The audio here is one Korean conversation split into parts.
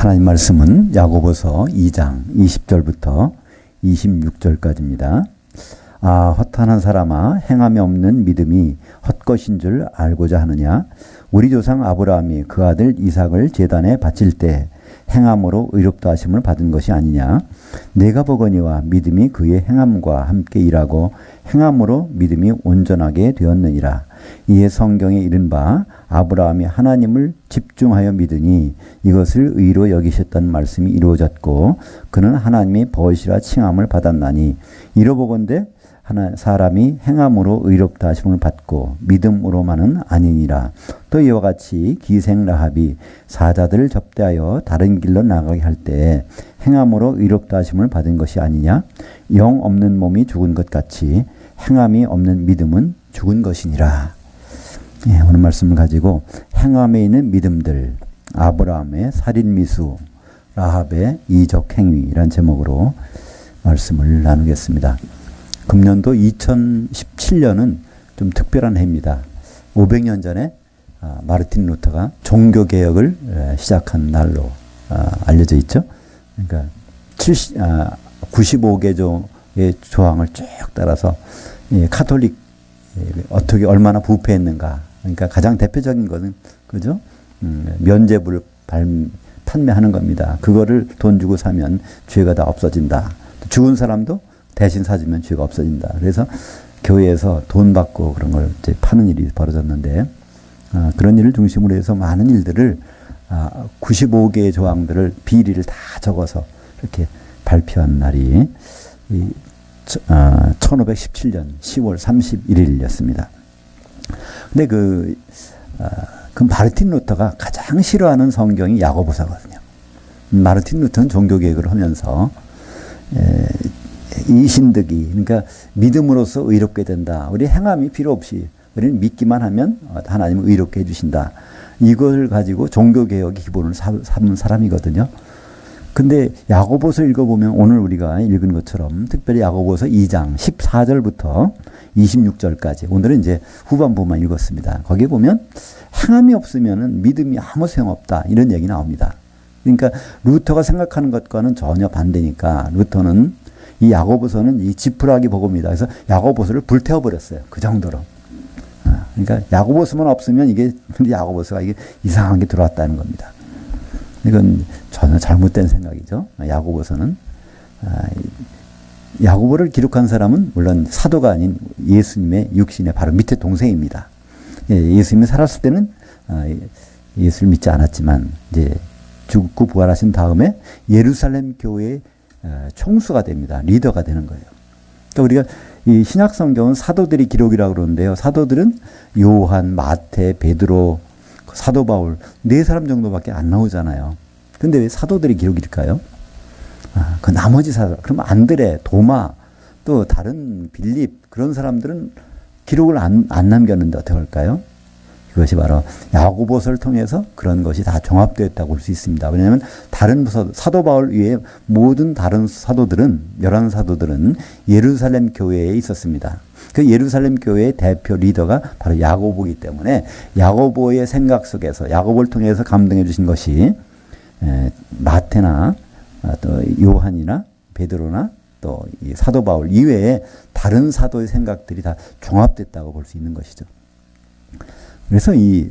하나님 말씀은 야고보서 2장 20절부터 26절까지입니다. 허탄한 사람아, 행함이 없는 믿음이 헛것인 줄 알고자 하느냐? 우리 조상 아브라함이 그 아들 이삭을 제단에 바칠 때 행함으로 의롭다 하심을 받은 것이 아니냐? 내가 보거니와 믿음이 그의 행함과 함께 일하고 행함으로 믿음이 온전하게 되었느니라. 이에 성경에 이른 바 아브라함이 하나님을 집중하여 믿으니 이것을 의로 여기셨다는 말씀이 이루어졌고 그는 하나님의 벗이라 칭함을 받았나니 이러보건대 사람이 행함으로 의롭다 하심을 받고 믿음으로만은 아니니라. 또 이와 같이 기생 라합이 사자들을 접대하여 다른 길로 나가게 할 때 행함으로 의롭다 하심을 받은 것이 아니냐? 영 없는 몸이 죽은 것 같이 행함이 없는 믿음은 죽은 것이니라. 오늘 말씀을 가지고 행함에 있는 믿음들, 아브라함의 살인미수, 라합의 이적 행위라는 제목으로 말씀을 나누겠습니다. 금년도 2017년은 좀 특별한 해입니다. 500년 전에 마르틴 루터가 종교개혁을 시작한 날로 알려져 있죠. 그러니까 95개조의 조항을 쭉 따라서 카톨릭 어떻게 얼마나 부패했는가. 그러니까 가장 대표적인 것은 그죠? 면죄부를 판매하는 겁니다. 그거를 돈 주고 사면 죄가 다 없어진다. 죽은 사람도 대신 사주면 죄가 없어진다. 그래서 교회에서 돈 받고 그런 걸 이제 파는 일이 벌어졌는데 그런 일을 중심으로 해서 많은 일들을 95개의 조항들을 비리를 다 적어서 이렇게 발표한 날이 1517년 10월 31일이었습니다. 근데 그 마르틴 루터가 가장 싫어하는 성경이 야고보서거든요. 마르틴 루터는 종교개혁을 하면서 이신득이, 그러니까 믿음으로써 의롭게 된다. 우리 행함이 필요 없이 우리는 믿기만 하면 하나님은 의롭게 해주신다. 이걸 가지고 종교개혁의 기본을 삼은 사람이거든요. 근데 야고보서 읽어보면 오늘 우리가 읽은 것처럼 특별히 야고보서 2장 14절부터 26절까지 오늘은 이제 후반부만 읽었습니다. 거기에 보면 행함이 없으면 믿음이 아무 소용없다 이런 얘기 나옵니다. 그러니까 루터가 생각하는 것과는 전혀 반대니까 루터는 이 야고보서는 이 지푸라기 복음이다. 그래서 야고보서를 불태워버렸어요. 그 정도로. 그러니까 야고보서만 없으면 근데 야고보서가 이게 이상한 게 들어왔다는 겁니다. 이건 전혀 잘못된 생각이죠. 야고보서는 야고보를 기록한 사람은 물론 사도가 아닌 예수님의 육신의 바로 밑에 동생입니다. 예수님이 살았을 때는 예수를 믿지 않았지만 이제 죽고 부활하신 다음에 예루살렘 교회의 총수가 됩니다. 리더가 되는 거예요. 그러니까 우리가 이 신약 성경은 사도들이 기록이라고 그러는데요. 사도들은 요한, 마태, 베드로, 사도 바울 네 사람 정도밖에 안 나오잖아요. 근데 왜 사도들이 기록일까요? 그 나머지 사도, 그럼 안드레, 도마, 또 다른 빌립 그런 사람들은 기록을 안 남겼는데 어떻게 할까요? 그것이 바로 야고보서를 통해서 그런 것이 다 종합되었다고 볼 수 있습니다. 왜냐하면 다른 사도 바울 외에 모든 다른 사도들은 11사도들은 예루살렘 교회에 있었습니다. 그 예루살렘 교회의 대표 리더가 바로 야고보이기 때문에 야고보의 생각 속에서 야고보를 통해서 감동해 주신 것이 마태나 또 요한이나 베드로나 또 이 사도 바울 이외에 다른 사도의 생각들이 다 종합됐다고 볼 수 있는 것이죠. 그래서 이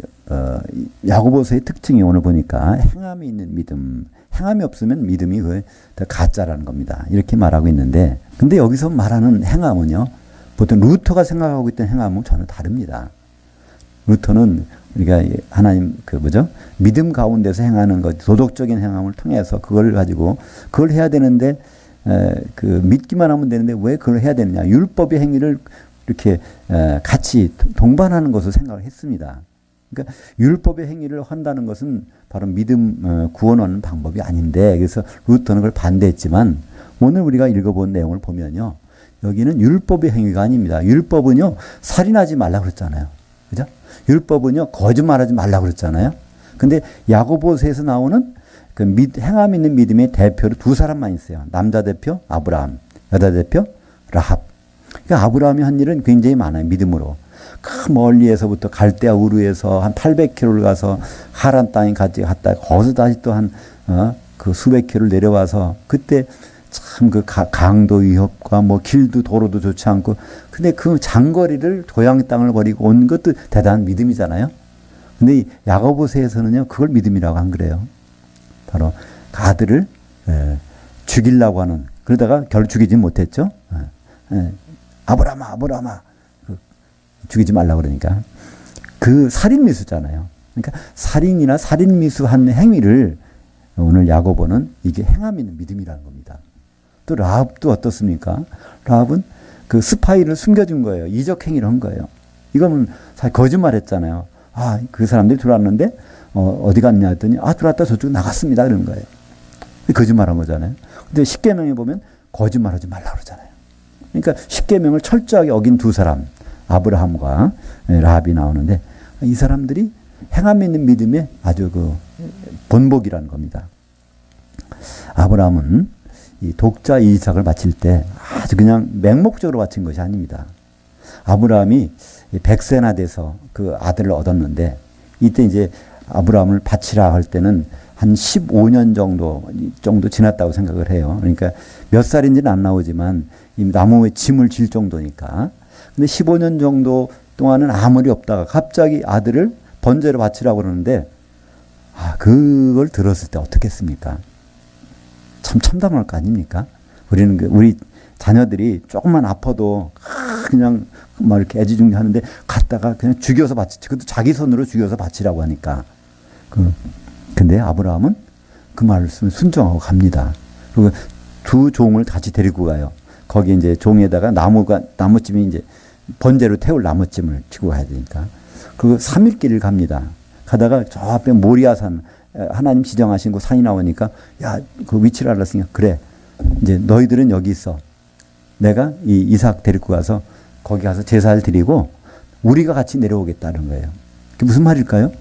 야고보서의 특징이 오늘 보니까 행함이 있는 믿음, 행함이 없으면 믿음이 다 가짜라는 겁니다. 이렇게 말하고 있는데, 근데 여기서 말하는 행함은요, 보통 루터가 생각하고 있던 행함은 전혀 다릅니다. 루터는 우리가 하나님 믿음 가운데서 행하는 것, 도덕적인 행함을 통해서 그걸 가지고 그걸 해야 되는데 믿기만 하면 되는데 왜 그걸 해야 되느냐? 율법의 행위를 이렇게 같이 동반하는 것을 생각을 했습니다. 그러니까 율법의 행위를 한다는 것은 바로 믿음 구원하는 방법이 아닌데 그래서 루터는 그걸 반대했지만 오늘 우리가 읽어본 내용을 보면요. 여기는 율법의 행위가 아닙니다. 율법은요. 살인하지 말라고 그랬잖아요. 그죠? 율법은요. 거짓말하지 말라고 그랬잖아요. 근데 야고보서에서 나오는 그 행함 있는 믿음의 대표로 두 사람만 있어요. 남자 대표 아브라함, 여자 대표 라합. 그러니까 아브라함이 한 일은 굉장히 많아요. 믿음으로. 그 멀리에서부터 갈대아 우르에서 한 800km를 가서 하란 땅에 갔다 거기서 다시 또 한 그 수백 킬로를 내려와서 그때 참 그 강도 위협과 뭐 길도 도로도 좋지 않고 근데 그 장거리를 고향 땅을 버리고 온 것도 대단한 믿음이잖아요. 근데 이 야고보서에서는요 그걸 믿음이라고 안 그래요. 바로 그 아들을 죽이려고 하는 그러다가 결국 죽이지 못했죠. 아브라함아 아브라함아 죽이지 말라고 그러니까 그 살인미수잖아요. 그러니까 살인이나 살인미수한 행위를 오늘 야고보는 이게 행함 있는 믿음이라는 겁니다. 또 라합도 어떻습니까? 라합은 그 스파이를 숨겨준 거예요. 이적 행위를 한 거예요. 이거는 사실 거짓말했잖아요. 아, 그 사람들이 들어왔는데 어디 갔냐 했더니 아 들어왔다 저쪽 나갔습니다 그런 거예요. 거짓말한 거잖아요. 근데 십계명에 보면 거짓말하지 말라 그러잖아요. 그러니까 십계명을 철저하게 어긴 두 사람 아브라함과 라합이 나오는데 이 사람들이 행함 있는 믿음의 아주 그 본보기라는 겁니다. 아브라함은 이 독자 이삭을 바칠 때 아주 그냥 맹목적으로 바친 것이 아닙니다. 아브라함이 100세나 돼서 그 아들을 얻었는데 이때 이제 아브라함을 바치라 할 때는 한 15년 정도 지났다고 생각을 해요. 그러니까 몇 살인지는 안 나오지만 이 나무에 짐을 질 정도니까. 근데 15년 정도 동안은 아무리 없다가 갑자기 아들을 번제로 바치라고 그러는데 아, 그걸 들었을 때 어떻겠습니까? 참 참담할 거 아닙니까? 우리는 우리 자녀들이 조금만 아파도 그냥 막 이렇게 애지중지하는데 갔다가 그냥 죽여서 바치, 그것도 자기 손으로 죽여서 바치라고 하니까. 근데 아브라함은 그 말씀을 순종하고 갑니다. 그리고 두 종을 같이 데리고 가요. 거기 이제 종에다가 나무찜이 이제 번제로 태울 나무찜을 지고 가야 되니까. 그리고 3일 길을 갑니다. 가다가 저 앞에 모리아산 하나님 지정하신 그 산이 나오니까 야, 그 위치를 알았으니까 그래. 이제 너희들은 여기 있어. 내가 이 이삭 데리고 가서 거기 가서 제사를 드리고 우리가 같이 내려오겠다는 거예요. 그게 무슨 말일까요?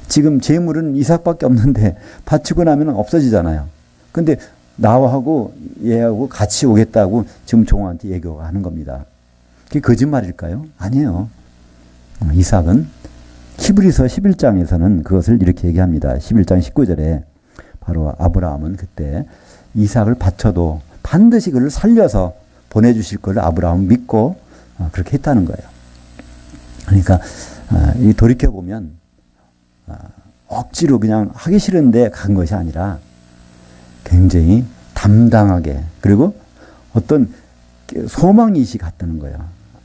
지금 제물은 이삭밖에 없는데 바치고 나면 없어지잖아요. 근데 나하고 얘하고 같이 오겠다고 지금 종한테 얘기하는 겁니다. 그게 거짓말일까요? 아니에요. 이삭은 히브리서 11장에서는 그것을 이렇게 얘기합니다. 11장 19절에 바로 아브라함은 그때 이삭을 바쳐도 반드시 그를 살려서 보내주실 걸 아브라함은 믿고 그렇게 했다는 거예요. 그러니까 이 돌이켜보면 억지로 그냥 하기 싫은데 간 것이 아니라 굉장히 담당하게 그리고 어떤 소망의식이 같다는 거예요.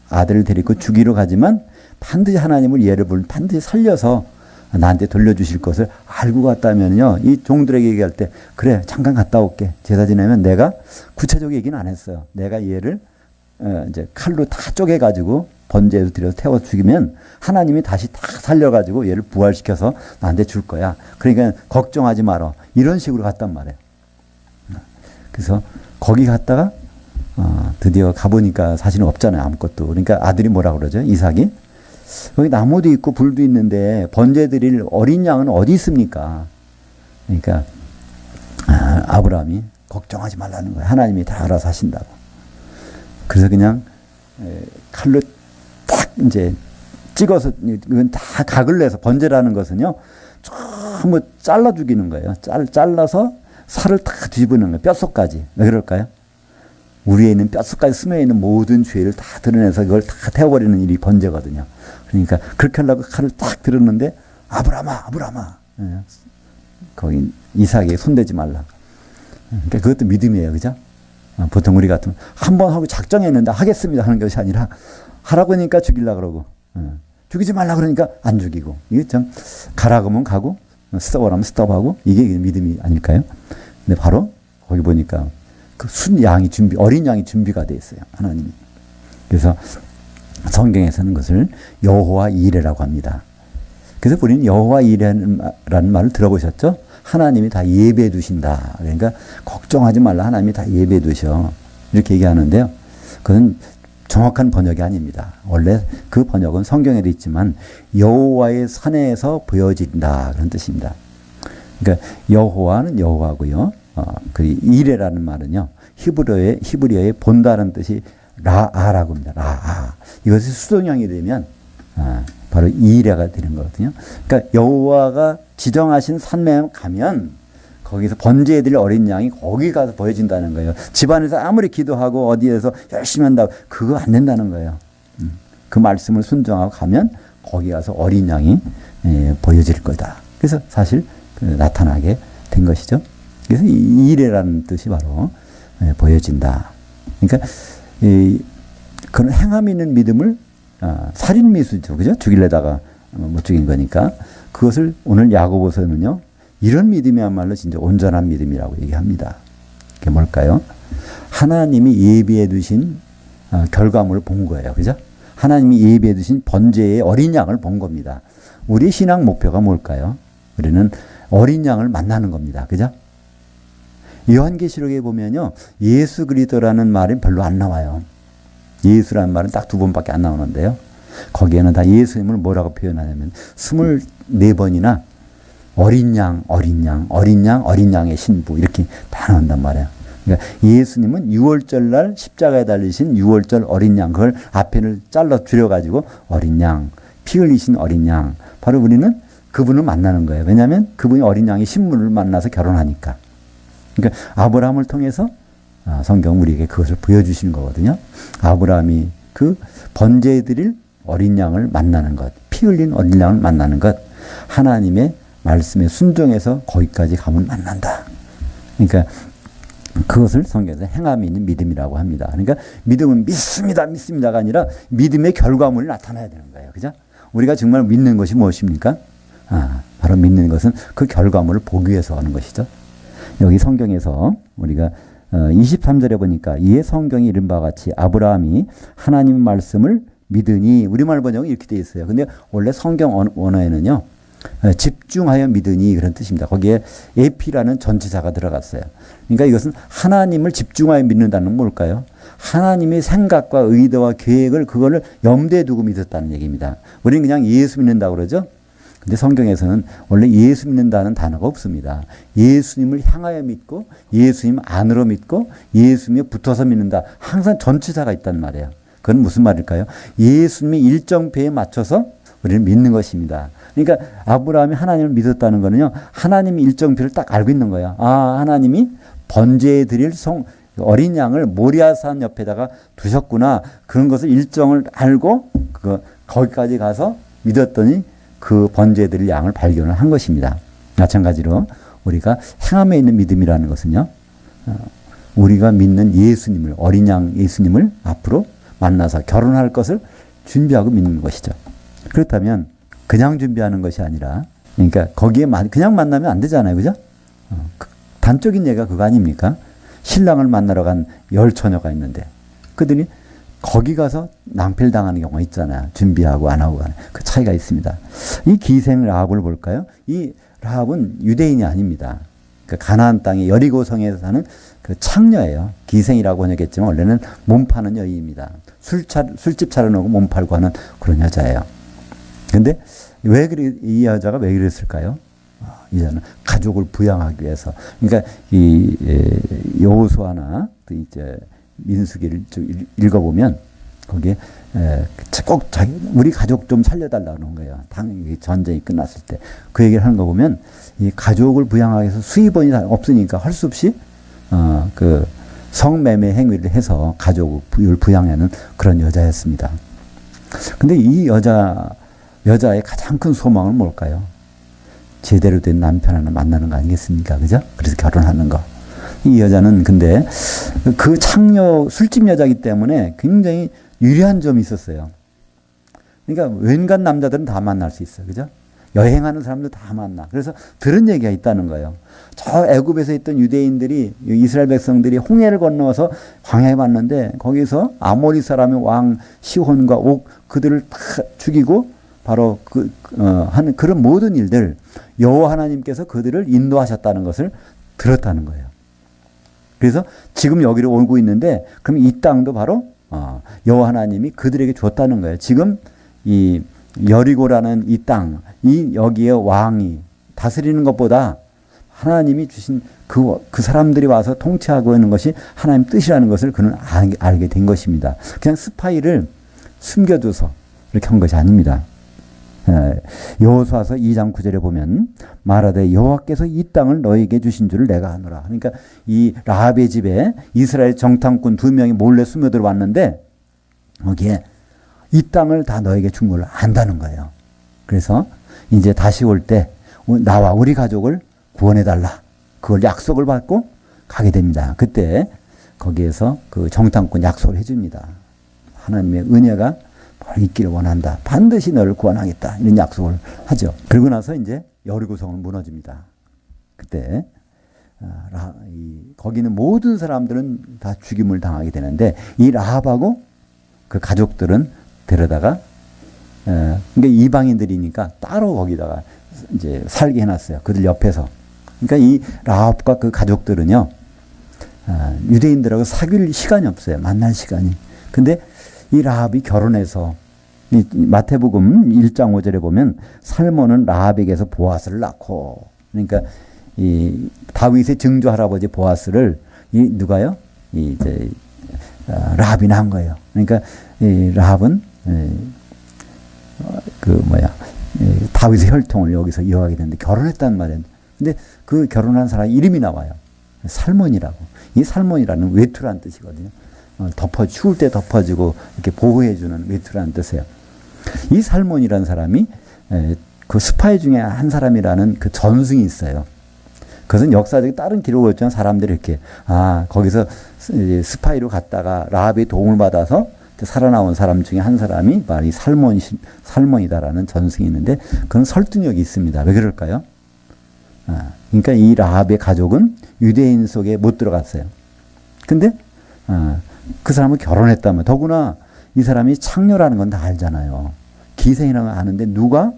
아들을 데리고 죽이러 가지만 반드시 하나님을 예를 부르면 반드시 살려서 나한테 돌려주실 것을 알고 갔다면요. 이 종들에게 얘기할 때 그래 잠깐 갔다 올게. 제사 지내면 내가 구체적인 얘기는 안 했어요. 내가 얘를 이제 칼로 다 쪼개가지고 번제에서 들여서 태워 죽이면 하나님이 다시 다 살려가지고 얘를 부활시켜서 나한테 줄 거야. 그러니까 걱정하지 마라. 이런 식으로 갔단 말이에요. 그래서 거기 갔다가 드디어 가보니까 사실은 없잖아요. 아무것도. 그러니까 아들이 뭐라 그러죠? 이삭이. 거기 나무도 있고 불도 있는데 번제 드릴 어린 양은 어디 있습니까? 그러니까 아브라함이 걱정하지 말라는 거예요. 하나님이 다 알아서 하신다고. 그래서 그냥 칼로 딱 이제 찍어서 이건 다 각을 내서 번제라는 것은요. 전부 잘라 죽이는 거예요. 잘라서 살을 다 뒤집는 거예요. 뼛속까지. 왜 그럴까요? 우리에 있는 뼛속까지 스며 있는 모든 죄를 다 드러내서 그걸 다 태워버리는 일이 번제거든요. 그러니까 그렇게 하려고 칼을 딱 들었는데 아브라함아 거기 이삭에게 손대지 말라. 그러니까 그것도 믿음이에요. 그죠? 보통 우리 같으면 한 번 하고 작정했는데 하겠습니다 하는 것이 아니라 하라고 하니까 죽이려고 그러고 죽이지 말라 그러니까 안 죽이고 이게 참 가라고 하면 가고 스톱하라면 스톱하고 이게 믿음이 아닐까요? 근데 바로 거기 보니까 그 순양이 어린 양이 준비가 돼 있어요. 하나님이. 그래서 성경에서는 그것을 여호와 이레라고 합니다. 그래서 우리는 여호와 이레라는 말을 들어보셨죠? 하나님이 다 예배해 두신다. 그러니까 걱정하지 말라. 하나님이 다 예배해 두셔. 이렇게 얘기하는데요. 그건 정확한 번역이 아닙니다. 원래 그 번역은 성경에도 있지만 여호와의 산에서 보여진다. 그런 뜻입니다. 그러니까 여호와는 여호와고요. 그 이레라는 말은요. 히브리어의 본다는 뜻이 라아라고 합니다. 라아. 이것이 수동형이 되면 바로 이레가 되는 거거든요. 그러니까 여호와가 지정하신 산에 가면 거기서 번제해드릴 어린 양이 거기 가서 보여진다는 거예요. 집안에서 아무리 기도하고 어디에서 열심히 한다고 그거 안 된다는 거예요. 그 말씀을 순종하고 가면 거기 가서 어린 양이 보여질 거다. 그래서 사실 나타나게 된 것이죠. 그래서 이래라는 뜻이 바로 보여진다. 그러니까 그런 행함 있는 믿음을 살인미수죠. 그죠? 죽이려다가 못 죽인 거니까. 그것을 오늘 야고보서는요. 이런 믿음이야말로 진짜 온전한 믿음이라고 얘기합니다. 그게 뭘까요? 하나님이 예비해 두신 결과물을 본 거예요. 그죠? 하나님이 예비해 두신 번제의 어린 양을 본 겁니다. 우리의 신앙 목표가 뭘까요? 우리는 어린 양을 만나는 겁니다. 그죠? 요한계시록에 보면요. 예수 그리스도라는 말이 별로 안 나와요. 예수라는 말은 딱 2번밖에 안 나오는데요. 거기에는 다 예수님을 뭐라고 표현하냐면 24번이나 어린 양, 어린 양, 어린 양, 어린 양의 신부 이렇게 다 나온단 말이에요. 그러니까 예수님은 6월절 날 십자가에 달리신 6월절 어린 양 그걸 앞에를 잘라 줄여가지고 어린 양, 피 흘리신 어린 양 바로 우리는 그분을 만나는 거예요. 왜냐하면 그분이 어린 양의 신부를 만나서 결혼하니까. 그러니까 아브라함을 통해서 성경 우리에게 그것을 보여주시는 거거든요. 아브라함이 그 번제해드릴 어린 양을 만나는 것, 피 흘린 어린 양을 만나는 것, 하나님의 말씀에 순종해서 거기까지 가면 만난다. 그러니까 그것을 성경에서 행함이 있는 믿음이라고 합니다. 그러니까 믿음은 믿습니다, 믿습니다가 아니라 믿음의 결과물이 나타나야 되는 거예요. 그죠? 우리가 정말 믿는 것이 무엇입니까? 바로 믿는 것은 그 결과물을 보기 위해서 하는 것이죠. 여기 성경에서 우리가 23절에 보니까 이에 성경이 이른 바와 같이 아브라함이 하나님 말씀을 믿으니 우리말 번역은 이렇게 되어 있어요. 근데 원래 성경 원어에는요. 집중하여 믿으니 그런 뜻입니다. 거기에 에피라는 전치사가 들어갔어요. 그러니까 이것은 하나님을 집중하여 믿는다는 건 뭘까요? 하나님의 생각과 의도와 계획을 그거를 염두에 두고 믿었다는 얘기입니다. 우리는 그냥 예수 믿는다고 그러죠. 근데 성경에서는 원래 예수 믿는다는 단어가 없습니다. 예수님을 향하여 믿고 예수님 안으로 믿고 예수님에 붙어서 믿는다. 항상 전치사가 있단 말이에요. 그건 무슨 말일까요? 예수님의 일정표에 맞춰서 우리는 믿는 것입니다. 그러니까 아브라함이 하나님을 믿었다는 거는요. 하나님의 일정표를 딱 알고 있는 거예요. 하나님이 번제해 드릴 어린 양을 모리아산 옆에다가 두셨구나. 그런 것을 일정을 알고 거기까지 가서 믿었더니 그 번제해 드릴 양을 발견을 한 것입니다. 마찬가지로 우리가 행함에 있는 믿음이라는 것은요. 우리가 믿는 예수님을 어린 양 예수님을 앞으로 만나서 결혼할 것을 준비하고 믿는 것이죠. 그렇다면 그냥 준비하는 것이 아니라 그러니까 거기에 그냥 만나면 안 되잖아요. 그죠? 단적인 예가 그거 아닙니까? 신랑을 만나러 간 10처녀가 있는데 그들이 거기 가서 낭패당하는 경우가 있잖아요. 준비하고 안 하고 가는 그 차이가 있습니다. 이 기생 라합을 볼까요? 이 라합은 유대인이 아닙니다. 그러니까 가나안 땅의 여리고성에서 사는 그 창녀예요. 기생이라고 번역했지만 원래는 몸 파는 여인입니다. 술집 차려놓고 몸 팔고 하는 그런 여자예요. 근데 이 여자가 왜 그랬을까요? 이 여자는 가족을 부양하기 위해서. 그러니까 이 여호수아나 이제 민수기를 읽어보면 거기에 꼭 우리 가족 좀 살려달라는 거예요. 당연히 전쟁이 끝났을 때 그 얘기를 하는 거 보면 이 가족을 부양하기 위해서 수입원이 없으니까 할 수 없이 그 성매매 행위를 해서 가족을 부양하는 그런 여자였습니다. 근데 이 여자의 가장 큰 소망은 뭘까요? 제대로 된 남편 하나 만나는 거 아니겠습니까? 그죠? 그래서 결혼하는 거. 이 여자는 근데 그 창녀 술집 여자이기 때문에 굉장히 유리한 점이 있었어요. 그러니까 웬간 남자들은 다 만날 수 있어요. 그죠? 여행하는 사람들 다 만나. 그래서 들은 얘기가 있다는 거예요. 저 애굽에서 있던 유대인들이 이스라엘 백성들이 홍해를 건너서 광야에 왔는데 거기서 아모리 사람의 왕 시혼과 옥 그들을 다 죽이고 바로 하는 그런 모든 일들 여호와 하나님께서 그들을 인도하셨다는 것을 들었다는 거예요. 그래서 지금 여기로 오고 있는데 그럼 이 땅도 바로 여호와 하나님이 그들에게 줬다는 거예요. 지금 이 여리고라는 이 땅, 여기에 왕이 다스리는 것보다 하나님이 주신 그 사람들이 와서 통치하고 있는 것이 하나님 뜻이라는 것을 그는 알게 된 것입니다. 그냥 스파이를 숨겨줘서 이렇게 한 것이 아닙니다. 여호수아서 2장 9절에 보면 말하되 여호와께서 이 땅을 너에게 주신 줄을 내가 아노라. 그러니까 이 라합의 집에 이스라엘 정탐꾼 2명이 몰래 스며들어 왔는데 거기에 이 땅을 다 너에게 준 걸 안다는 거예요. 그래서 이제 다시 올 때 나와 우리 가족을 구원해달라. 그걸 약속을 받고 가게 됩니다. 그때 거기에서 그 정탐꾼 약속을 해줍니다. 하나님의 은혜가 있기를 원한다. 반드시 너를 구원하겠다. 이런 약속을 하죠. 그러고 나서 이제 여리고성은 무너집니다. 그때 거기는 모든 사람들은 다 죽임을 당하게 되는데 이 라합하고 그 가족들은 데려다가 그러니까 이방인들이니까 따로 거기다가 이제 살게 해놨어요. 그들 옆에서. 그러니까 이 라합과 그 가족들은요, 유대인들하고 사귈 시간이 없어요. 만날 시간이. 근데 이 라합이 결혼해서 이 마태복음 1장 5절에 보면 살몬은 라합에게서 보아스를 낳고, 그러니까 이 다윗의 증조 할아버지 보아스를 이 누가요? 이제 라합이 낳은 거예요. 그러니까 이 라합은 다윗의 혈통을 여기서 이어가게 되는데 결혼했단 말이에요. 근데 그 결혼한 사람 이름이 나와요. 살몬이라고. 이 살몬이라는 외투라는 뜻이거든요. 추울 때 덮어주고 이렇게 보호해주는 외투라는 뜻이에요. 이 살몬이라는 사람이 그 스파이 중에 한 사람이라는 그 전승이 있어요. 그것은 역사적인 다른 기록을 했지만 사람들이 이렇게 거기서 스파이로 갔다가 라합의 도움을 받아서 살아나온 사람 중에 한 사람이 바로 이 살몬이다라는 전승이 있는데 그건 설득력이 있습니다. 왜 그럴까요? 그러니까 이 라합의 가족은 유대인 속에 못 들어갔어요. 근데 그 사람은 결혼했다면 더구나 이 사람이 창녀라는 건 다 알잖아요. 기생이라는 건 아는데 누가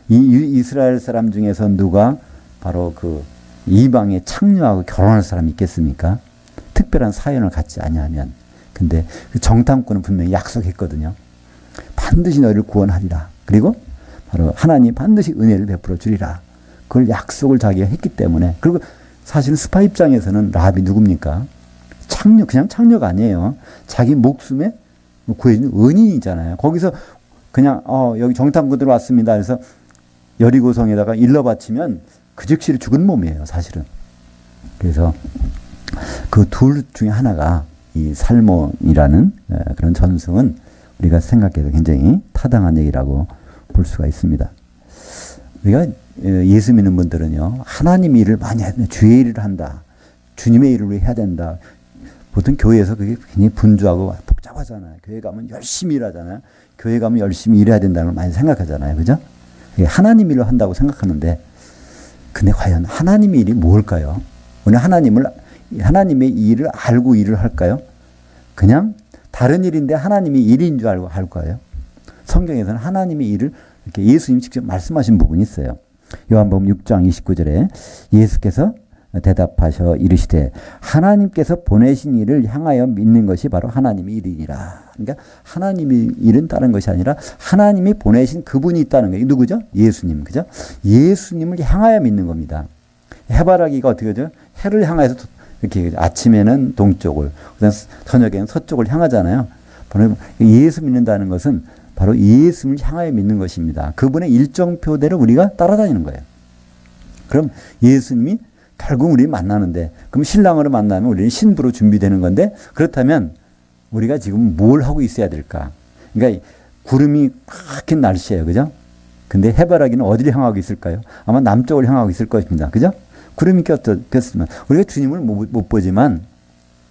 이스라엘 사람 중에서 누가 바로 그 이방의 창녀하고 결혼할 사람이 있겠습니까? 특별한 사연을 갖지 아니하면. 근데 그 정탐꾼은 분명히 약속했거든요. 반드시 너희를 구원하리라. 그리고 바로 하나님 반드시 은혜를 베풀어 주리라. 그걸 약속을 자기가 했기 때문에. 그리고 사실은 스파 입장에서는 라합이 누굽니까? 창녀, 그냥 창녀가 아니에요. 자기 목숨에 구해준 은인이잖아요. 거기서 그냥 여기 정탐꾼들 왔습니다. 그래서 여리고성에다가 일러 바치면 그 즉시 죽은 몸이에요. 사실은. 그래서 그 둘 중에 하나가 이 살몬이라는 그런 전승은 우리가 생각해도 굉장히 타당한 얘기라고 볼 수가 있습니다. 우리가 예수 믿는 분들은요, 하나님 일을 많이 해야 된다. 주의 일을 한다. 주님의 일을 해야 된다. 보통 교회에서 그게 굉장히 분주하고 복잡하잖아요. 교회 가면 열심히 일하잖아요. 교회 가면 열심히 일해야 된다는 걸 많이 생각하잖아요. 그죠? 하나님 일을 한다고 생각하는데, 근데 과연 하나님의 일이 뭘까요? 오늘 하나님의 일을 알고 일을 할까요? 그냥 다른 일인데 하나님이 일인 줄 알고 할 거예요. 성경에서는 하나님의 일을 이렇게 예수님이 직접 말씀하신 부분이 있어요. 요한복음 6장 29절에 예수께서 대답하셔 이르시되 하나님께서 보내신 일을 향하여 믿는 것이 바로 하나님의 일이니라. 그러니까 하나님의 일은 다른 것이 아니라 하나님이 보내신 그분이 있다는 거예요. 누구죠? 예수님. 그죠? 예수님을 향하여 믿는 겁니다. 해바라기가 어떻게 하죠? 해를 향해서 이렇게 아침에는 동쪽을, 그다음 저녁에는 서쪽을 향하잖아요. 바로 예수 믿는다는 것은 바로 예수님을 향하여 믿는 것입니다. 그분의 일정표대로 우리가 따라다니는 거예요. 그럼 예수님이 결국 우리 만나는데, 그럼 신랑으로 만나면 우리는 신부로 준비되는 건데, 그렇다면 우리가 지금 뭘 하고 있어야 될까? 그러니까 구름이 꽉 낀 날씨예요. 그죠? 근데 해바라기는 어디를 향하고 있을까요? 아마 남쪽을 향하고 있을 것입니다. 그죠? 구름이 꼈으면 우리가 주님을 못 보지만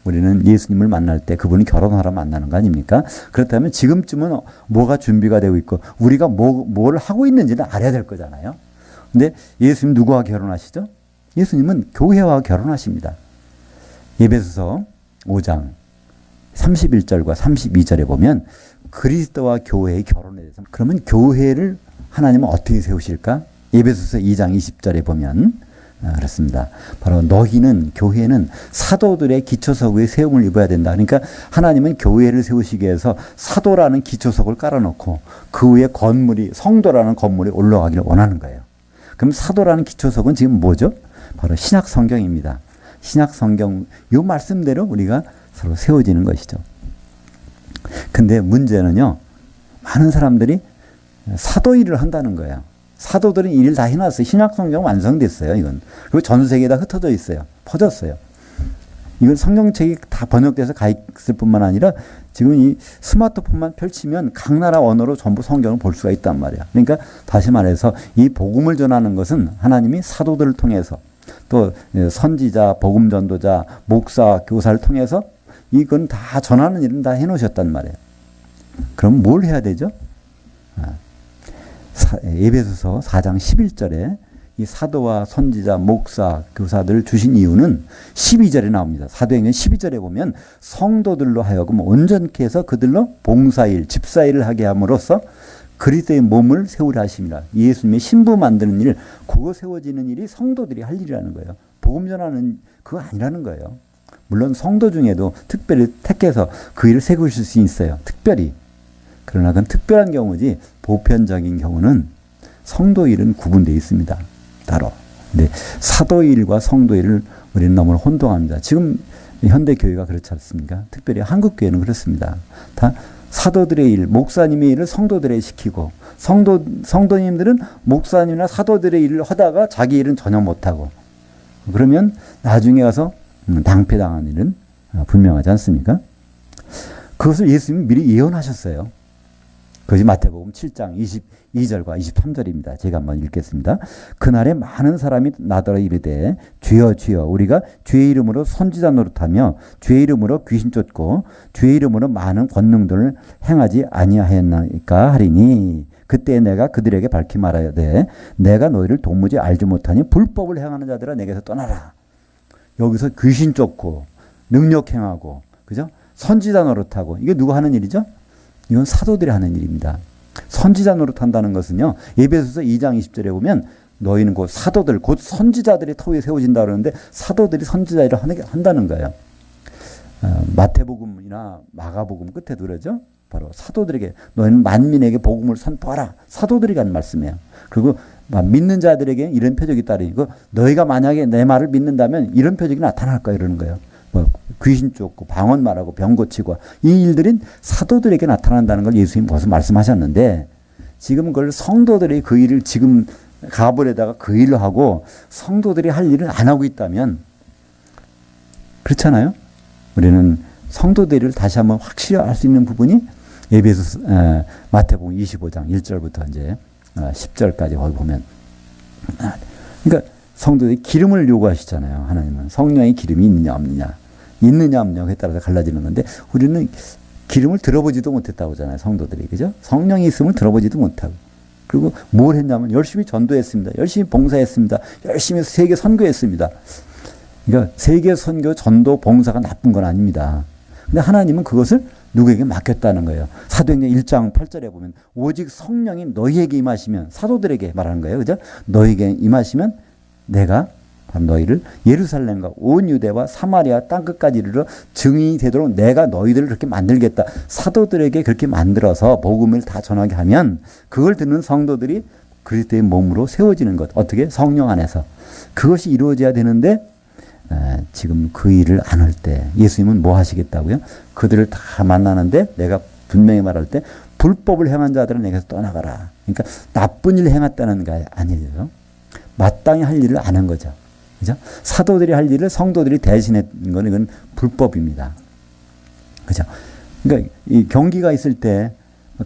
우리는 예수님을 만날 때 그분이 결혼하러 만나는 거 아닙니까? 그렇다면 지금쯤은 뭐가 준비가 되고 있고 우리가 뭘 하고 있는지는 알아야 될 거잖아요. 근데 예수님 누구와 결혼하시죠? 예수님은 교회와 결혼하십니다. 에베소서 5장 31절과 32절에 보면 그리스도와 교회의 결혼에 대해서, 그러면 교회를 하나님은 어떻게 세우실까? 에베소서 2장 20절에 보면 그렇습니다. 바로 너희는, 교회는 사도들의 기초석 위에 세움을 입어야 된다. 그러니까 하나님은 교회를 세우시기 위해서 사도라는 기초석을 깔아놓고 그 위에 건물이, 성도라는 건물이 올라가기를 원하는 거예요. 그럼 사도라는 기초석은 지금 뭐죠? 바로 신약 성경입니다. 신약 성경 이 말씀대로 우리가 서로 세워지는 것이죠. 근데 문제는요, 많은 사람들이 사도 일을 한다는 거예요. 사도들은 이 일 다 해놨어요. 신약 성경 완성됐어요. 이건. 그리고 전 세계에 다 흩어져 있어요. 퍼졌어요. 이건 성경책이 다 번역돼서 가 있을 뿐만 아니라 지금 이 스마트폰만 펼치면 각 나라 언어로 전부 성경을 볼 수가 있단 말이야. 그러니까 다시 말해서 이 복음을 전하는 것은 하나님이 사도들을 통해서 또 선지자, 복음 전도자, 목사, 교사를 통해서 이건 다 전하는 일은 다 해놓으셨단 말이에요. 그럼 뭘 해야 되죠? 에베소서 4장 11절에 이 사도와 선지자, 목사, 교사들을 주신 이유는 12절에 나옵니다. 사도행전 12절에 보면 성도들로 하여금 온전케 해서 그들로 봉사일, 집사일을 하게 함으로써 그리스도의 몸을 세우려 하심이라. 예수님의 신부 만드는 일, 그거 세워지는 일이 성도들이 할 일이라는 거예요. 복음 전하는 그거 아니라는 거예요. 물론 성도 중에도 특별히 택해서 그 일을 세우실 수 있어요. 특별히. 그러나 그건 특별한 경우지 보편적인 경우는 성도 일은 구분되어 있습니다. 따로. 근데 사도 일과 성도 일을 우리는 너무 혼동합니다. 지금 현대 교회가 그렇지 않습니까? 특별히 한국 교회는 그렇습니다. 다 사도들의 일, 목사님의 일을 성도들에게 시키고 성도님들은 목사님이나 사도들의 일을 하다가 자기 일은 전혀 못하고 그러면 나중에 가서 낭패당한 일은 분명하지 않습니까? 그것을 예수님이 미리 예언하셨어요. 그것이 마태복음 7장 22절과 23절입니다. 제가 한번 읽겠습니다. 그날에 많은 사람이 나더러 이르되 주여 주여 우리가 주의 이름으로 선지자 노릇하며 주의 이름으로 귀신 쫓고 주의 이름으로 많은 권능들을 행하지 아니하였나이까 하리니 그때 내가 그들에게 밝히 말하되 내가 너희를 도무지 알지 못하니 불법을 행하는 자들아 내게서 떠나라. 여기서 귀신 쫓고 능력 행하고 그죠? 선지자 노릇하고 이게 누가 하는 일이죠? 이건 사도들이 하는 일입니다. 선지자 노릇한다는 것은요. 에베소서 2장 20절에 보면 너희는 곧 사도들 곧 선지자들이 터위에 세워진다 그러는데 사도들이 선지자 일을 한다는 거예요. 마태복음이나 마가복음 끝에도 그러죠. 바로 사도들에게 너희는 만민에게 복음을 선포하라. 사도들이 간 말씀이에요. 그리고 믿는 자들에게 이런 표적이 따르고 너희가 만약에 내 말을 믿는다면 이런 표적이 나타날 거야 이러는 거예요. 귀신 쫓고 방언 말하고 병 고치고 이 일들은 사도들에게 나타난다는 걸 예수님 벌써 말씀하셨는데 지금 그걸 성도들이 그 일을 지금 가불에다가 그 일을 하고 성도들이 할 일을 안 하고 있다면 그렇잖아요. 우리는 성도들을 다시 한번 확실히 알 수 있는 부분이 에베소 마태복음 25장 1절부터 이제 10절까지 거기 보면 그러니까 성도들이 기름을 요구하시잖아요. 하나님은 성령의 기름이 있느냐 없느냐 있느냐에 따라서 갈라지는 건데 우리는 기름을 들어보지도 못했다고 하잖아요. 성도들이. 그죠? 성령이 있음을 들어보지도 못하고 그리고 뭘 했냐면 열심히 전도했습니다. 열심히 봉사했습니다. 열심히 세계 선교했습니다. 그러니까 세계 선교 전도 봉사가 나쁜 건 아닙니다. 근데 하나님은 그것을 누구에게 맡겼다는 거예요. 사도행전 1장 8절에 보면 오직 성령이 너희에게 임하시면 사도들에게 말하는 거예요. 그죠? 너희에게 임하시면 내가 너희를 예루살렘과 온 유대와 사마리아 땅끝까지 이르러 증인이 되도록 내가 너희들을 그렇게 만들겠다. 사도들에게 그렇게 만들어서 복음을 다 전하게 하면 그걸 듣는 성도들이 그리스도의 몸으로 세워지는 것. 어떻게? 성령 안에서. 그것이 이루어져야 되는데 지금 그 일을 안 할 때 예수님은 뭐 하시겠다고요? 그들을 다 만나는데 내가 분명히 말할 때 불법을 행한 자들은 내게서 떠나가라. 그러니까 나쁜 일을 행했다는 게 아니에요. 마땅히 할 일을 안 한 거죠. 그죠? 사도들이 할 일을 성도들이 대신했는 건 이건 불법입니다. 그죠? 그러니까 이 경기가 있을 때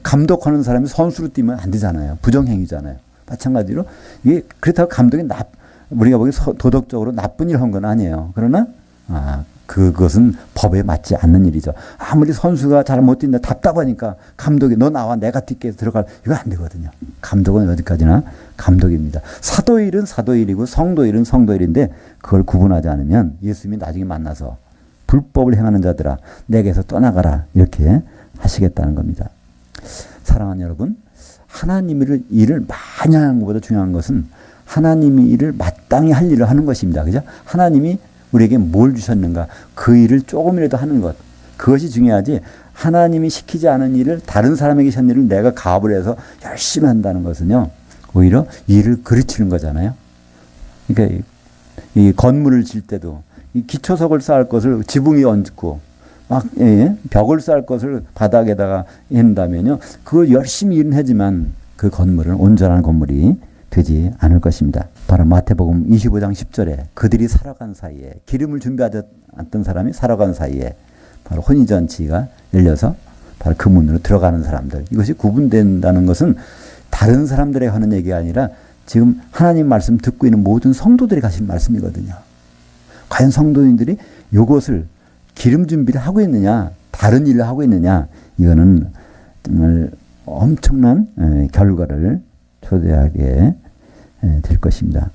감독하는 사람이 선수로 뛰면 안 되잖아요. 부정행위잖아요. 마찬가지로 이게 그렇다고 감독이 우리가 보기 도덕적으로 나쁜 일을 한 건 아니에요. 그러나 그것은 법에 맞지 않는 일이죠. 아무리 선수가 잘 못 뛴다 답답하니까 감독이 너 나와 내가 뛰게 해서 들어갈 이거 안 되거든요. 감독은 어디까지나 감독입니다. 사도일은 사도일이고 성도일은 성도일인데 그걸 구분하지 않으면 예수님이 나중에 만나서 불법을 행하는 자들아 내게서 떠나가라 이렇게 하시겠다는 겁니다. 사랑하는 여러분, 하나님의 일을 많이 하는 것보다 중요한 것은 하나님이 일을 마땅히 할 일을 하는 것입니다. 그죠? 하나님이 우리에게 뭘 주셨는가 그 일을 조금이라도 하는 것 그것이 중요하지 하나님이 시키지 않은 일을 다른 사람에게 시킨 일을 내가 가업을 해서 열심히 한다는 것은요 오히려 일을 그르치는 거잖아요. 그러니까 이 건물을 질 때도 이 기초석을 쌓을 것을 지붕에 얹고 막 벽을 쌓을 것을 바닥에다가 한다면요 그걸 열심히 일은 하지만 그 건물은 온전한 건물이 되지 않을 것입니다. 바로 마태복음 25장 10절에 그들이 살아간 사이에 기름을 준비하던 사람이 살아간 사이에 바로 혼인잔치가 열려서 바로 그 문으로 들어가는 사람들. 이것이 구분된다는 것은 다른 사람들이 하는 얘기가 아니라 지금 하나님 말씀 듣고 있는 모든 성도들이 가신 말씀이거든요. 과연 성도인들이 이것을 기름 준비를 하고 있느냐, 다른 일을 하고 있느냐, 이거는 정말 엄청난 결과를 초대하게 될 것입니다.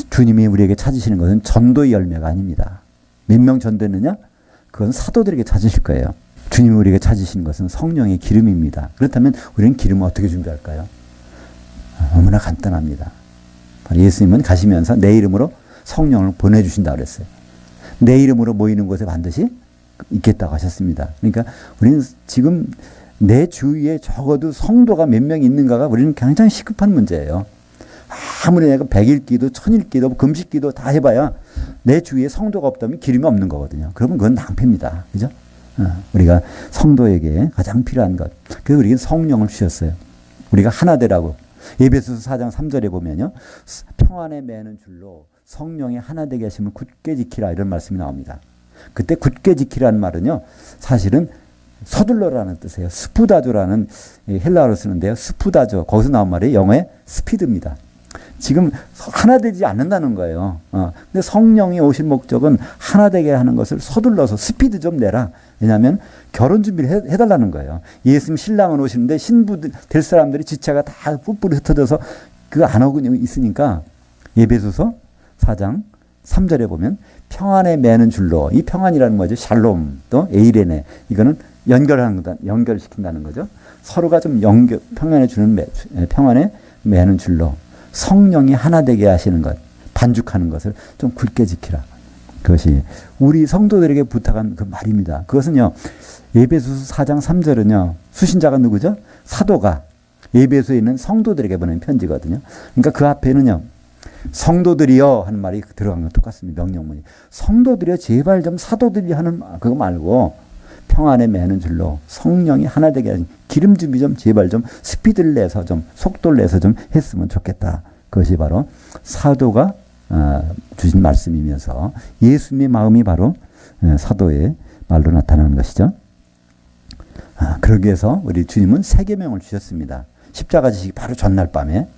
주님이 우리에게 찾으시는 것은 전도의 열매가 아닙니다. 몇 명 전도했느냐? 그건 사도들에게 찾으실 거예요. 주님이 우리에게 찾으시는 것은 성령의 기름입니다. 그렇다면 우리는 기름을 어떻게 준비할까요? 너무나 간단합니다. 예수님은 가시면서 내 이름으로 성령을 보내주신다고 그랬어요. 내 이름으로 모이는 곳에 반드시 있겠다고 하셨습니다. 그러니까 우리는 지금 내 주위에 적어도 성도가 몇 명 있는가가 우리는 굉장히 시급한 문제예요. 아무리 내가 100일 기도, 1000일 기도, 금식 기도 다 해봐야 내 주위에 성도가 없다면 기름이 없는 거거든요. 그러면 그건 낭패입니다. 그죠? 우리가 성도에게 가장 필요한 것. 그래서 우리에게 성령을 주셨어요. 우리가 하나 되라고. 에베소서 4장 3절에 보면요. 평안에 매는 줄로 성령의 하나 되게 하심을 굳게 지키라 이런 말씀이 나옵니다. 그때 굳게 지키라는 말은요. 사실은 서둘러라는 뜻이에요. 스푸다조라는 헬라어로 쓰는데요. 스푸다조. 거기서 나온 말이 영어의 스피드입니다. 지금 하나 되지 않는다는 거예요. 근데 성령이 오신 목적은 하나 되게 하는 것을 서둘러서 스피드 좀 내라. 왜냐하면 결혼 준비를 해달라는 거예요. 예수님 신랑은 오시는데 신부 될 사람들이 지체가 다 뿔뿔이 흩어져서 그거 안 하고 있으니까 에베소서 4장 3절에 보면 평안에 매는 줄로 이 평안이라는 거죠. 샬롬 또 에이레네 이거는 연결하는 거다. 연결시킨다는 거죠. 서로가 좀 평안에 주는 평안에 매는 줄로 성령이 하나 되게 하시는 것, 반죽하는 것을 좀 굳게 지키라. 그것이 우리 성도들에게 부탁한 그 말입니다. 그것은요. 에베소서 4장 3절은요. 수신자가 누구죠? 사도가 에베소에 있는 성도들에게 보낸 편지거든요. 그러니까 그 앞에는요. 성도들이여 하는 말이 들어간 건 똑같습니다. 명령문이. 성도들이여 제발 좀 사도들이 하는 그거 말고 평안에 매는 줄로 성령이 하나 되게 하신 기름 준비 좀 제발 좀 스피드를 내서 좀 속도를 내서 좀 했으면 좋겠다. 그것이 바로 사도가 주신 말씀이면서 예수님의 마음이 바로 사도의 말로 나타나는 것이죠. 그러기 위해서 우리 주님은 세 계명을 주셨습니다. 십자가 지시기 바로 전날 밤에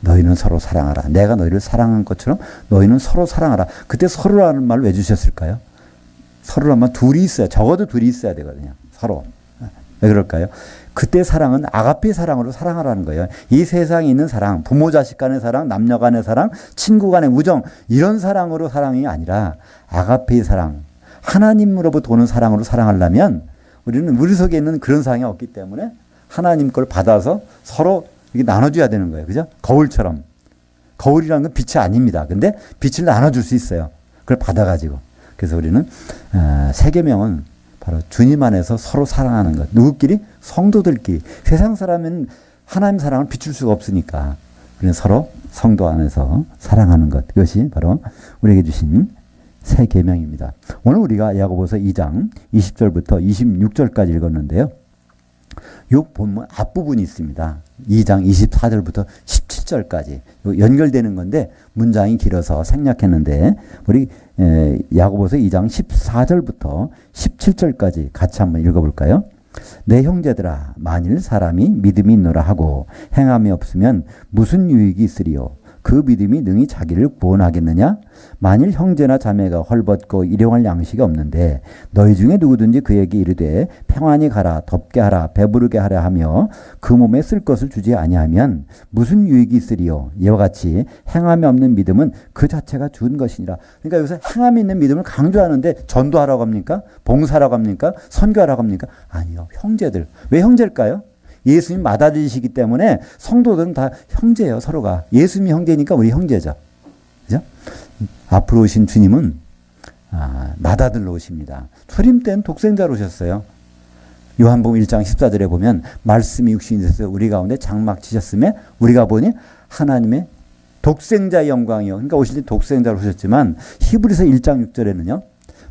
너희는 서로 사랑하라. 내가 너희를 사랑한 것처럼 너희는 서로 사랑하라. 그때 서로라는 말을 왜 주셨을까요? 서로라면 둘이 있어야, 적어도 둘이 있어야 되거든요. 서로. 왜 그럴까요? 그때 사랑은 아가페 사랑으로 사랑하라는 거예요. 이 세상에 있는 사랑, 부모 자식 간의 사랑, 남녀 간의 사랑, 친구 간의 우정, 이런 사랑으로 사랑이 아니라 아가페의 사랑, 하나님으로부터 오는 사랑으로 사랑하려면 우리는 우리 속에 있는 그런 사랑이 없기 때문에 하나님 걸 받아서 서로 이게 나눠줘야 되는 거예요. 그죠? 거울처럼. 거울이라는 건 빛이 아닙니다. 근데 빛을 나눠줄 수 있어요. 그걸 받아가지고. 그래서 우리는 세 계명은 바로 주님 안에서 서로 사랑하는 것. 누구끼리? 성도들끼리. 세상 사람은 하나님 사랑을 비출 수가 없으니까 우리는 서로 성도 안에서 사랑하는 것. 그것이 바로 우리에게 주신 세 계명입니다. 오늘 우리가 야고보서 2장 20절부터 26절까지 읽었는데요. 이 본문 앞부분이 있습니다. 2장 24절부터 17절까지 연결되는 건데 문장이 길어서 생략했는데 우리 야고보서 2장 14절부터 17절까지 같이 한번 읽어볼까요? 내 형제들아 만일 사람이 믿음이 있노라 하고 행함이 없으면 무슨 유익이 있으리요? 그 믿음이 능히 자기를 구원하겠느냐? 만일 형제나 자매가 헐벗고 일용할 양식이 없는데 너희 중에 누구든지 그에게 이르되 평안히 가라 덥게 하라 배부르게 하라 하며 그 몸에 쓸 것을 주지 아니하면 무슨 유익이 있으리요? 이와 같이 행함이 없는 믿음은 그 자체가 준 것이니라. 그러니까 여기서 행함이 있는 믿음을 강조하는데 전도하라고 합니까? 봉사라고 합니까? 선교하라고 합니까? 아니요. 형제들. 왜 형제일까요? 예수님 맏아들이시기 때문에 성도들은 다 형제예요. 서로가. 예수님이 형제니까 우리 형제죠. 그죠? 앞으로 오신 주님은 맏아들로 오십니다. 초림 때는 독생자로 오셨어요. 요한복음 1장 14절에 보면 말씀이 육신이 되어서 우리 가운데 장막 치셨음에 우리가 보니 하나님의 독생자의 영광이요. 그러니까 오실 때 독생자로 오셨지만 히브리서 1장 6절에는요.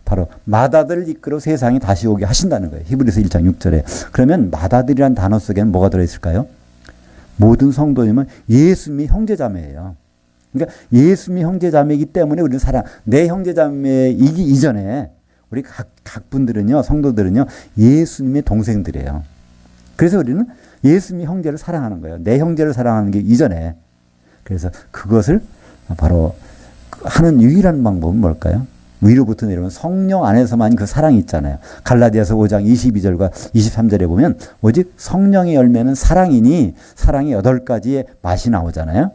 바로 맏아들을 이끌어 세상에 다시 오게 하신다는 거예요. 히브리서 1장 6절에. 그러면 맏아들이라는 단어 속에는 뭐가 들어있을까요? 모든 성도님은 예수님이 형제자매예요. 그러니까 예수님이 형제자매이기 때문에 우리는 내 형제자매이기 이전에 우리 각 분들은요, 성도들은요, 예수님의 동생들이에요. 그래서 우리는 예수님이 형제를 사랑하는 거예요. 내 형제를 사랑하는 게 이전에. 그래서 그것을 바로 하는 유일한 방법은 뭘까요? 위로부터 내려오는 성령 안에서만 그 사랑이 있잖아요. 갈라디아서 5장 22절과 23절에 보면 오직 성령의 열매는 사랑이니 사랑의 8가지의 맛이 나오잖아요.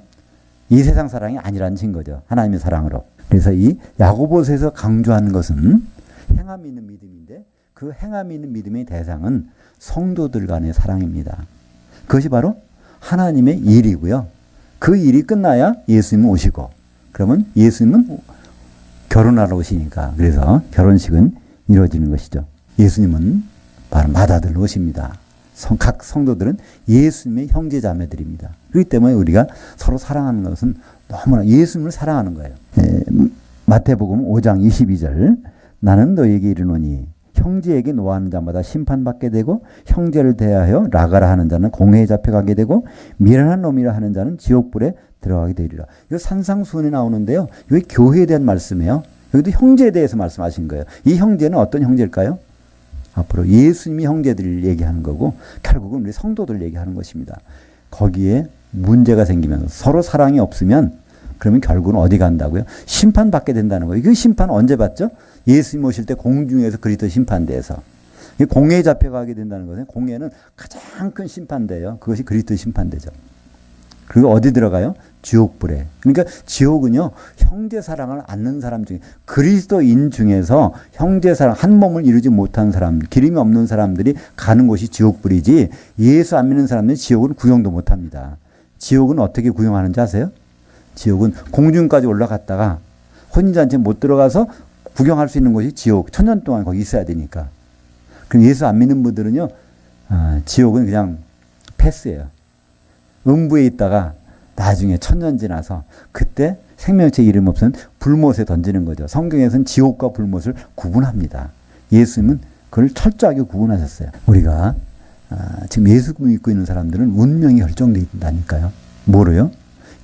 이 세상 사랑이 아니라는 증거죠. 하나님의 사랑으로. 그래서 이 야고보서에서 강조하는 것은 행함이 있는 믿음인데 그 행함이 있는 믿음의 대상은 성도들 간의 사랑입니다. 그것이 바로 하나님의 일이고요. 그 일이 끝나야 예수님은 오시고 그러면 예수님은 결혼하러 오시니까 그래서 결혼식은 이루어지는 것이죠. 예수님은 바로 맏아들로 오십니다. 각 성도들은 예수님의 형제자매들입니다. 그렇기 때문에 우리가 서로 사랑하는 것은 너무나 예수님을 사랑하는 거예요. 마태복음 5장 22절 나는 너에게 이르노니 형제에게 노하는 자마다 심판받게 되고 형제를 대하여 라가라 하는 자는 공회에 잡혀가게 되고 미련한 놈이라 하는 자는 지옥불에 들어가게 되리라. 이거 산상수훈에 나오는데요. 이게 교회에 대한 말씀이에요. 여기도 형제에 대해서 말씀하신 거예요. 이 형제는 어떤 형제일까요? 앞으로 예수님이 형제들을 얘기하는 거고 결국은 우리 성도들 얘기하는 것입니다. 거기에 문제가 생기면 서로 사랑이 없으면 그러면 결국은 어디 간다고요? 심판받게 된다는 거예요. 그 심판 언제 받죠? 예수님 오실 때 공중에서 그리스도 심판대에서. 공회에 잡혀가게 된다는 것은 공회는 가장 큰 심판대예요. 그것이 그리스도 심판대죠. 그리고 어디 들어가요? 지옥불에. 그러니까 지옥은요, 형제 사랑을 않는 사람 중에, 그리스도인 중에서 형제 사랑, 한 몸을 이루지 못한 사람, 기름이 없는 사람들이 가는 곳이 지옥불이지, 예수 안 믿는 사람들은 지옥을 구경도 못 합니다. 지옥은 어떻게 구경하는지 아세요? 지옥은 공중까지 올라갔다가 혼인잔치에 못 들어가서 구경할 수 있는 곳이 지옥. 1000년 동안 거기 있어야 되니까. 그럼 예수 안 믿는 분들은요, 지옥은 그냥 패스예요. 음부에 있다가 나중에 1000년 지나서 그때 생명체 이름 없으면 불못에 던지는 거죠. 성경에서는 지옥과 불못을 구분합니다. 예수님은 그걸 철저하게 구분하셨어요. 우리가 지금 예수 믿고 있는 사람들은 운명이 결정되어 있다니까요. 뭐로요?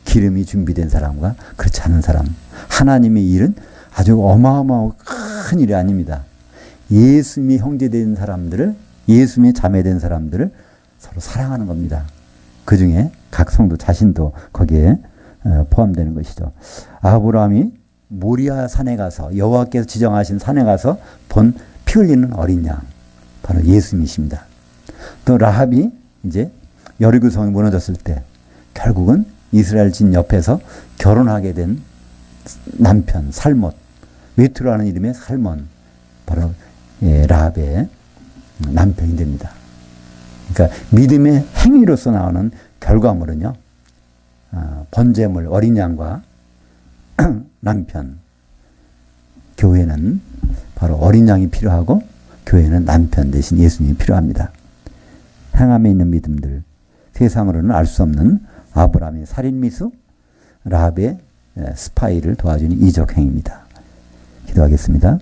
기름이 준비된 사람과 그렇지 않은 사람. 하나님의 일은 아주 어마어마하고 큰 일이 아닙니다. 예수님이 형제된 사람들을, 예수님이 자매된 사람들을 서로 사랑하는 겁니다. 그 중에 각 성도 자신도 거기에 포함되는 것이죠. 아브라함이 모리아 산에 가서 여호와께서 지정하신 산에 가서 본 피 흘리는 어린 양, 바로 예수님이십니다. 또 라합이 이제 여리고 성이 무너졌을 때 결국은 이스라엘 진 옆에서 결혼하게 된 남편 살못, 외투라는 이름의 살몬, 바로 라합의 남편이 됩니다. 그러니까 믿음의 행위로서 나오는 결과물은요, 번제물 어린 양과 남편, 교회는 바로 어린 양이 필요하고 교회는 남편 대신 예수님이 필요합니다. 행함에 있는 믿음들, 세상으로는 알 수 없는 아브라함의 살인미수, 라합의 스파이를 도와주는 이적 행위입니다. 기도하겠습니다.